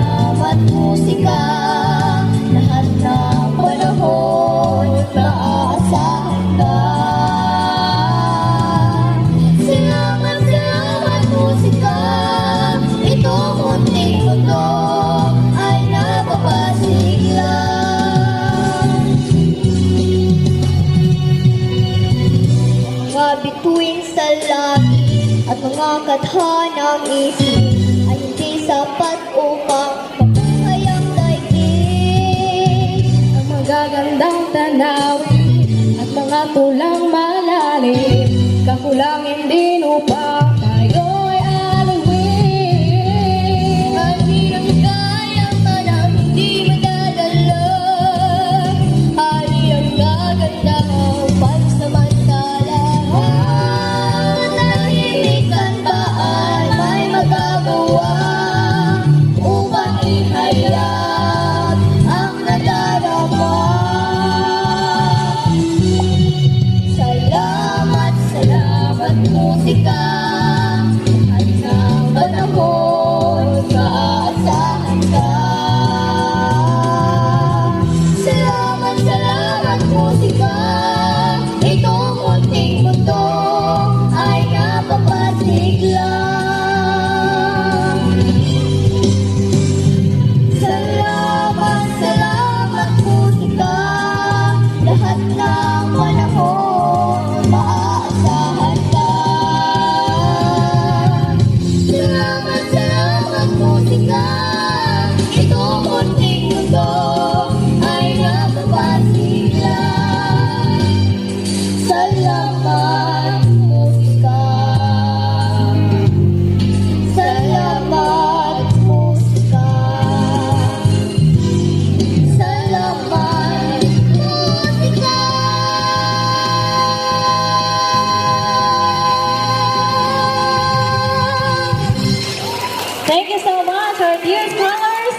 salamat musika. Lahat ng panahon, maaasahan ka. Salamat, salamat musika. Itong munting mundo ay napapasigla. Mga bituin sa langit at mga kathanang isip ay hindi sapat upang mabuhay ang daigdig. Ang magagandang tanawin at mga tulang malalim, kakulangin din upang tayo'y alawin. At hirang kayang manang hindi madadala, ari ang gagandang pansamantala. Katahimikan ba ay may magagawa upang ihayag ang nadarama? Salamat, salamat musika. At ng panahon, maaasahan ka. Salamat, salamat musika. Itong munting mundo ay napapasigla. Salamat, salamat musika. Lahat ng panahon, maaasahan ka. Salamat, salamat musika. Itong munting mundo ay napapasigla. Salamat.